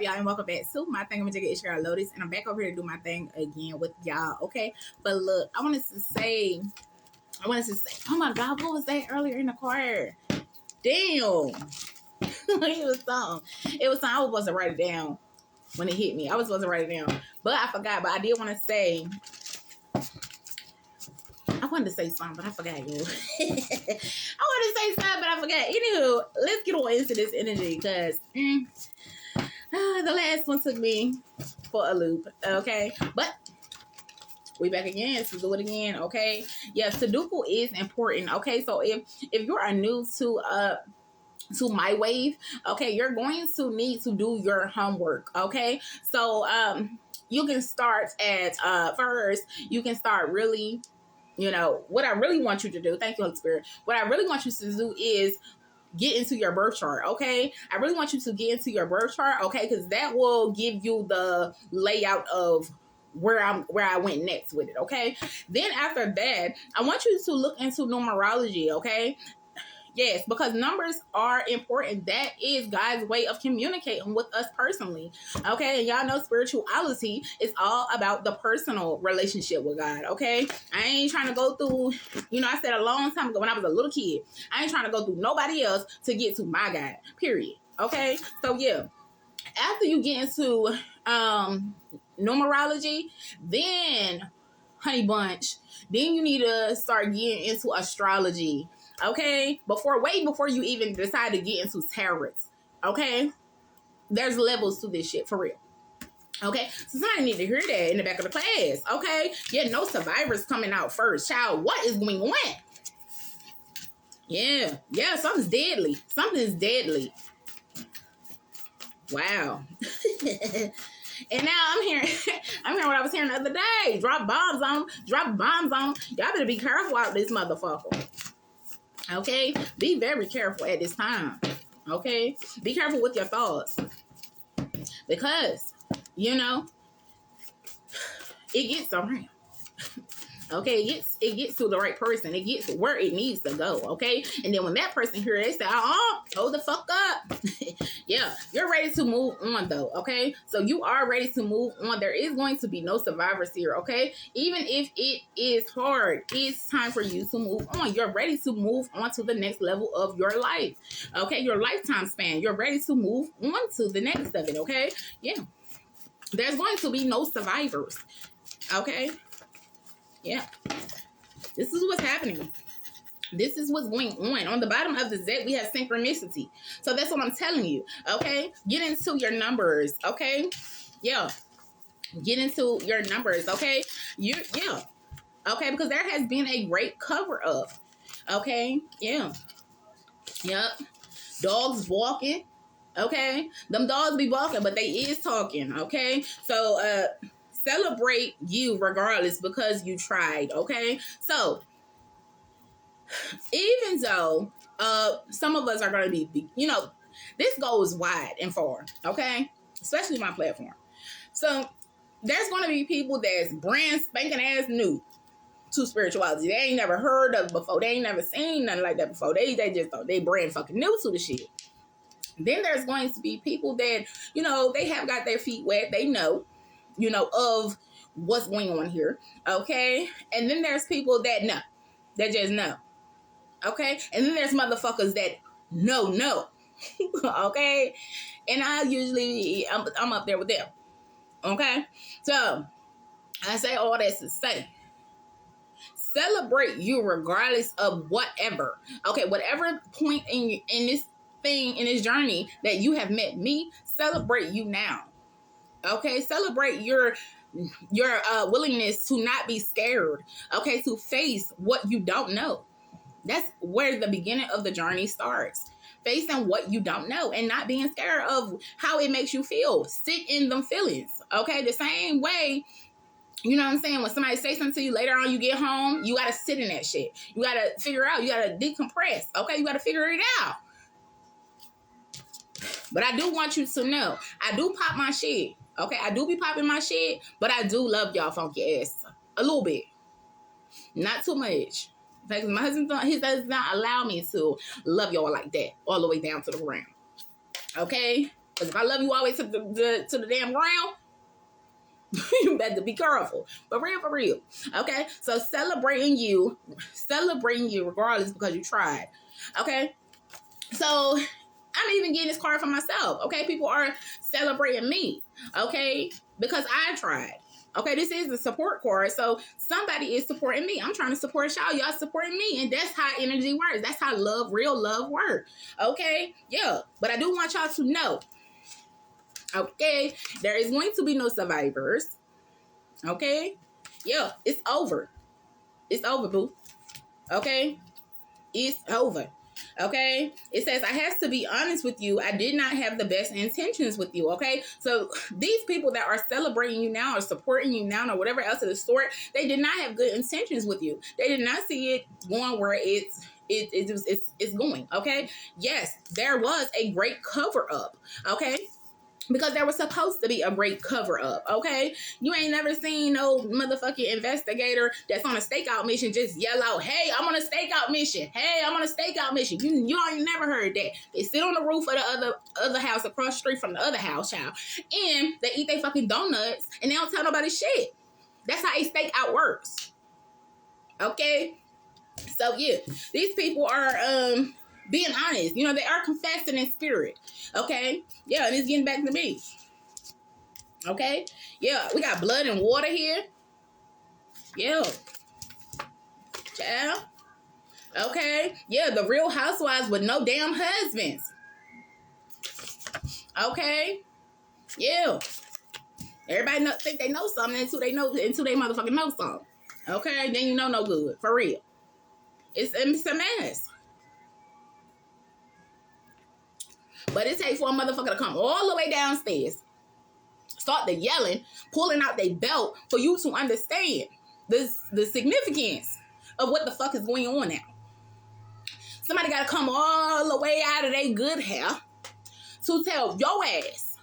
y'all, and welcome back to my thing. I'm Jigga, it's your girl Lotus, and I'm back over here to do my thing again with y'all. Okay, but look, I wanted to say, oh my God, what was that earlier in the choir? Damn, it was something. It was something. I was supposed to write it down when it hit me. I was supposed to write it down, but I forgot. But I did want to say. I wanted to say something, but I forgot. You. I wanted to say something, but I forgot. Anywho, let's get on into this energy because the last one took me for a loop. Okay, but we back again to do it again. Okay, yeah, Sudoku is important. Okay, so if you are new to my wave, okay, you're going to need to do your homework. Okay, so you can start at first. You can start really. You know, what I really want you to do, thank you, Holy Spirit. What I really want you to do is get into your birth chart, okay? I really want you to get into your birth chart, okay? Because that will give you the layout of where I went next with it, okay? Then after that, I want you to look into numerology, okay? Yes, because numbers are important. That is God's way of communicating with us personally. Okay, and y'all know spirituality is all about the personal relationship with God. Okay, I ain't trying to go through, I said a long time ago when I was a little kid, I ain't trying to go through nobody else to get to my God, period. Okay, so yeah, after you get into numerology, then honey bunch, then you need to start getting into astrology. Okay, before you even decide to get into tarot. Okay, there's levels to this shit for real. Okay, so somebody need to hear that in the back of the class. Okay, yeah, no survivors coming out first. Child, what is going on? Yeah, something's deadly. Something's deadly. Wow. And now I'm hearing what I was hearing the other day. Drop bombs on. Y'all better be careful out this motherfucker. Okay? Be very careful at this time. Okay? Be careful with your thoughts. Because, it gets around. Okay, it gets to the right person. It gets where it needs to go. Okay, and then when that person hears, they say, hold the fuck up." Yeah, you're ready to move on though. Okay, so you are ready to move on. There is going to be no survivors here. Okay, even if it is hard, it's time for you to move on. You're ready to move on to the next level of your life. Okay, your lifetime span. You're ready to move on to the next of it. Okay, yeah. There's going to be no survivors. Okay. Yeah, this is what's happening. This is what's going on. On the bottom of the Z, we have synchronicity. So that's what I'm telling you. Okay, get into your numbers. Okay, yeah, get into your numbers. Okay, okay, because there has been a great cover up. Okay, yeah, yep. Dogs walking. Okay, them dogs be walking, but they is talking. Okay, so celebrate you regardless because you tried. Okay, so even though some of us are going to be, this goes wide and far. Okay, especially my platform. So there's going to be people that's brand spanking ass new to spirituality. They ain't never heard of it before. They ain't never seen nothing like that before. They just thought they brand fucking new to the shit. Then there's going to be people that, they have got their feet wet. They know, of what's going on here. Okay. And then there's people that know, that just know. Okay. And then there's motherfuckers that know. Okay. And I'm up there with them. Okay. So I say all this to say, celebrate you regardless of whatever. Okay. Whatever point in this thing, in this journey that you have met me, celebrate you now. Okay, celebrate your willingness to not be scared. Okay, to face what you don't know. That's where the beginning of the journey starts. Facing what you don't know and not being scared of how it makes you feel. Sit in them feelings. Okay, the same way. You know what I'm saying? When somebody says something to you later on, you get home, you gotta sit in that shit. You gotta figure out. You gotta decompress. Okay, you gotta figure it out. But I do want you to know, I do pop my shit. Okay, I do be popping my shit, but I do love y'all funky ass a little bit, not too much. Because my husband, he does not allow me to love y'all like that all the way down to the ground. Okay, Because if I love you always to the damn ground, you better be careful. But real for real. Okay? So celebrating you regardless because you tried. Okay? So I'm even getting this card for myself. Okay? People are celebrating me. Okay? Because I tried. Okay, this is the support card. So somebody is supporting me. I'm trying to support y'all. Y'all supporting me. And that's how energy works. That's how real love works. Okay? Yeah. But I do want y'all to know. Okay? There is going to be no survivors. Okay? Yeah. It's over. It's over, boo. Okay? It's over. Okay? It says, I have to be honest with you. I did not have the best intentions with you. Okay? So these people that are celebrating you now or supporting you now or whatever else of the sort, they did not have good intentions with you. They did not see it going where it's going. Okay? Yes, there was a great cover up. Okay? Because there was supposed to be a great cover up, okay? You ain't never seen no motherfucking investigator that's on a stakeout mission just yell out, hey, I'm on a stakeout mission. Hey, I'm on a stakeout mission. You ain't never heard that. They sit on the roof of the other house across the street from the other house, child. And they eat their fucking donuts and they don't tell nobody shit. That's how a stakeout works. Okay? So, yeah. These people are, being honest. You know, they are confessing in spirit. Okay? Yeah, and it's getting back to me. Okay? Yeah, we got blood and water here. Yeah. Child. Okay? Yeah, the Real Housewives with no damn husbands. Okay? Yeah. Everybody think they know something until they motherfucking know something. Okay? Then you know no good. For real. It's a mess. But it takes for a motherfucker to come all the way downstairs, start the yelling, pulling out their belt for you to understand the significance of what the fuck is going on now. Somebody got to come all the way out of their good hair to tell your ass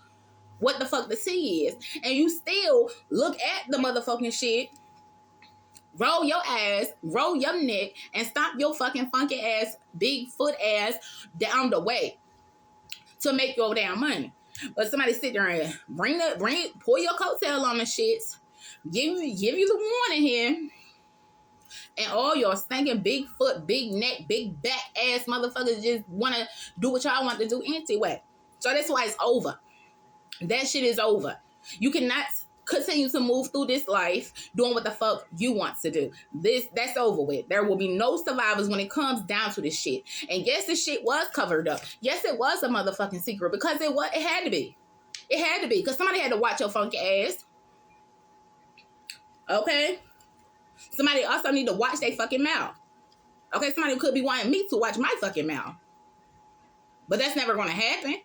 what the fuck the tea is. And you still look at the motherfucking shit, roll your ass, roll your neck, and stomp your fucking funky ass, big foot ass down the way. To make your damn money. But somebody sit there and pull your coattail on the shits, give you the warning here, and all your stinking big foot, big neck, big back ass motherfuckers just want to do what y'all want to do anyway. So that's why it's over. That shit is over. You cannot continue to move through this life doing what the fuck you want to do. That's over with. There will be no survivors when it comes down to this shit. And yes, this shit was covered up. Yes, it was a motherfucking secret because it had to be. It had to be because somebody had to watch your funky ass. Okay? Somebody also need to watch their fucking mouth. Okay? Somebody could be wanting me to watch my fucking mouth. But that's never going to happen.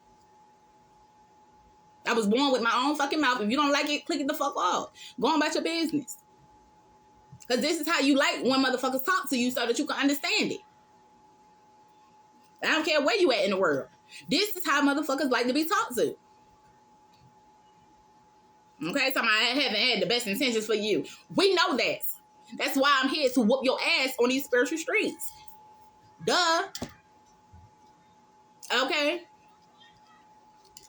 I was born with my own fucking mouth. If you don't like it, click it the fuck off. Go on about your business. Because this is how you like when motherfuckers talk to you so that you can understand it. I don't care where you at in the world. This is how motherfuckers like to be talked to. Okay, so I haven't had the best intentions for you. We know that. That's why I'm here to whoop your ass on these spiritual streets. Duh. Okay?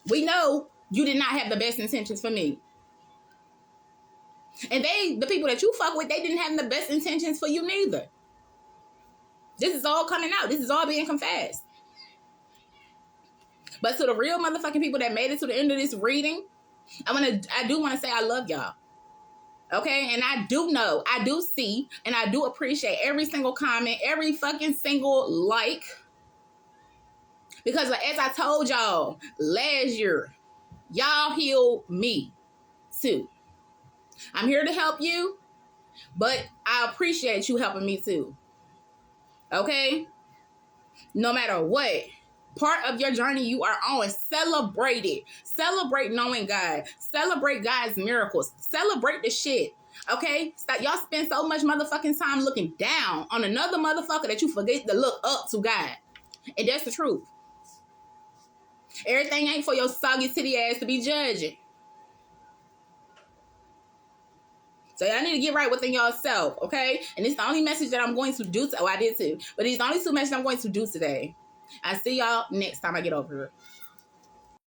We know you did not have the best intentions for me. And the people that you fuck with, they didn't have the best intentions for you neither. This is all coming out. This is all being confessed. But to the real motherfucking people that made it to the end of this reading, I do want to say I love y'all. Okay? And I do know, I do see, and I do appreciate every single comment, every fucking single like. Because as I told y'all last year, y'all healed me too. I'm here to help you, but I appreciate you helping me too. Okay? No matter what part of your journey you are on, celebrate it. Celebrate knowing God. Celebrate God's miracles. Celebrate the shit. Okay? Stop. Y'all spend so much motherfucking time looking down on another motherfucker that you forget to look up to God. And that's the truth. Everything ain't for your soggy titty ass to be judging. So y'all need to get right within yourself, okay? And it's the only message that I'm going to do. I did too. But it's the only two messages I'm going to do today. I see y'all next time I get over here.